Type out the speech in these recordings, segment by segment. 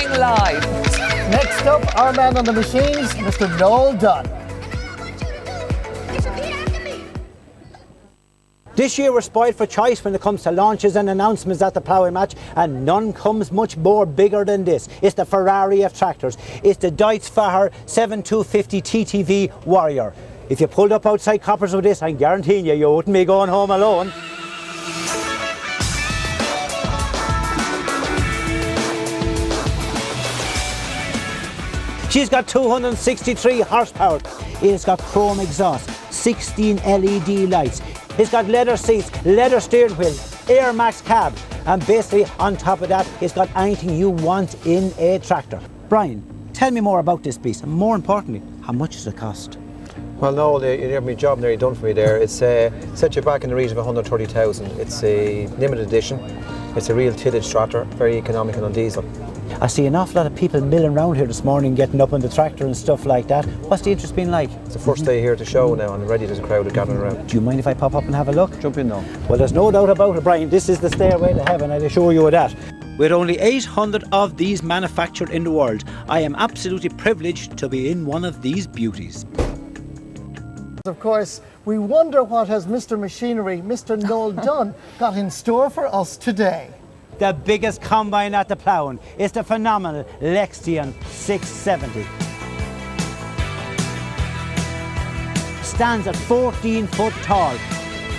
Ploughing live. Next up, our man on the machines, Mr. Noel Dunne. This year we're spoiled for choice when it comes to launches and announcements at the ploughing match, and none comes much more bigger than this. It's the Ferrari of tractors. It's the Deutz-Fahr 7250 TTV Warrior. If you pulled up outside Coppers with this, I'm guaranteeing you wouldn't be going home alone. She's got 263 horsepower. It's got chrome exhaust, 16 LED lights. It's got leather seats, leather steering wheel, Air Max cab, and basically on top of that, it's got anything you want in a tractor. Brian, tell me more about this beast, and more importantly, how much does it cost? Well, no, you have my job nearly done for me there. It's set you back in the region of 130,000. It's a limited edition. It's a real tillage tractor, very economical on diesel. I see an awful lot of people milling around here this morning, getting up on the tractor and stuff like that. What's the interest been like? It's the first day here at the show now, and already there's a crowd gathering around. Do you mind if I pop up and have a look? Jump in now. Well, there's no doubt about it, Brian. This is the stairway to heaven, I assure you of that. With only 800 of these manufactured in the world, I am absolutely privileged to be in one of these beauties. Of course, we wonder what has Mr. Machinery, Mr. Noel Dunne, got in store for us today. The biggest combine at the ploughing is the phenomenal Lexion 670. Stands at 14 foot tall,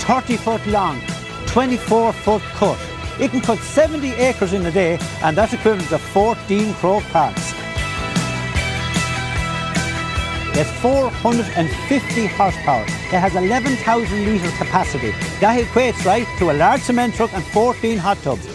30 foot long, 24 foot cut. It can cut 70 acres in a day, and that's equivalent to 14 Croke Parks. It's 450 horsepower. It has 11,000 litre capacity. That equates, right, to a large cement truck and 14 hot tubs.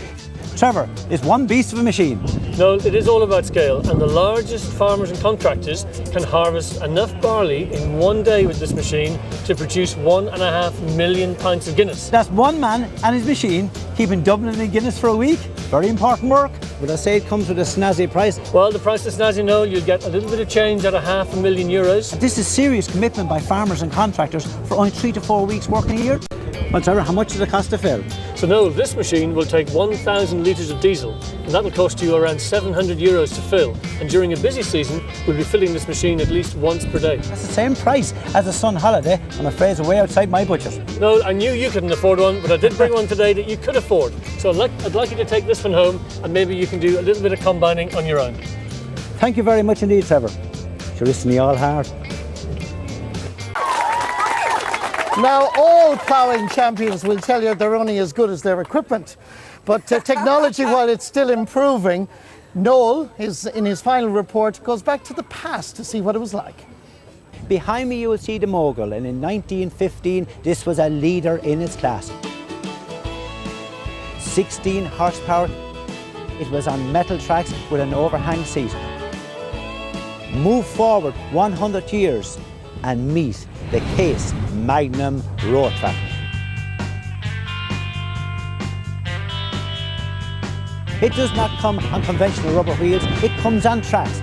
Trevor, it's one beast of a machine. No, it is all about scale, and the largest farmers and contractors can harvest enough barley in one day with this machine to produce 1.5 million pints of Guinness. That's one man and his machine keeping Dublin in Guinness for a week. Very important work. Would I say it comes with a snazzy price? Well, the price is snazzy, no. You'll get a little bit of change at €500,000. This is serious commitment by farmers and contractors for only 3 to 4 weeks working a year. Well, Trevor, how much does it cost to fill? So no, this machine will take 1,000 litres of diesel, and that'll cost you around €700 to fill. And during a busy season, we'll be filling this machine at least once per day. That's the same price as a sun holiday. I'm afraid it's way outside my budget. No, I knew you couldn't afford one, but I did bring one today that you could afford. So I'd like you to take this one home, and maybe you can do a little bit of combining on your own. Thank you very much indeed, Trevor. You're listening all hard. Now, all ploughing champions will tell you they're only as good as their equipment. But technology, while it's still improving, Noel, in his final report, goes back to the past to see what it was like. Behind me you will see the Mogul, and in 1915 this was a leader in its class. 16 horsepower, it was on metal tracks with an overhang seat. Move forward 100 years and meet the Case Magnum road tractor. It does not come on conventional rubber wheels, it comes on tracks.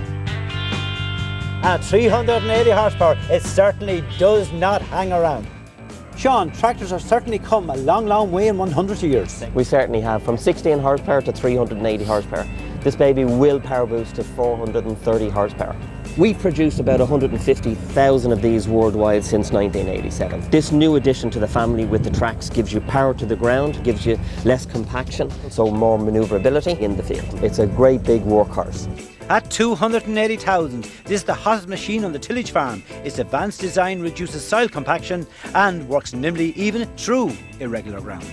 At 380 horsepower, it certainly does not hang around. Sean, tractors have certainly come a long, long way in 100 years. We certainly have, from 16 horsepower to 380 horsepower. This baby will power boost to 430 horsepower. We've produced about 150,000 of these worldwide since 1987. This new addition to the family with the tracks gives you power to the ground, gives you less compaction, so more manoeuvrability in the field. It's a great big workhorse. At 280,000, this is the hottest machine on the tillage farm. Its advanced design reduces soil compaction and works nimbly even through irregular ground.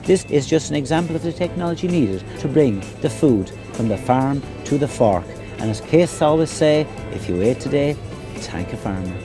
This is just an example of the technology needed to bring the food from the farm to the fork. And as Case always say, if you ate today, thank a farmer.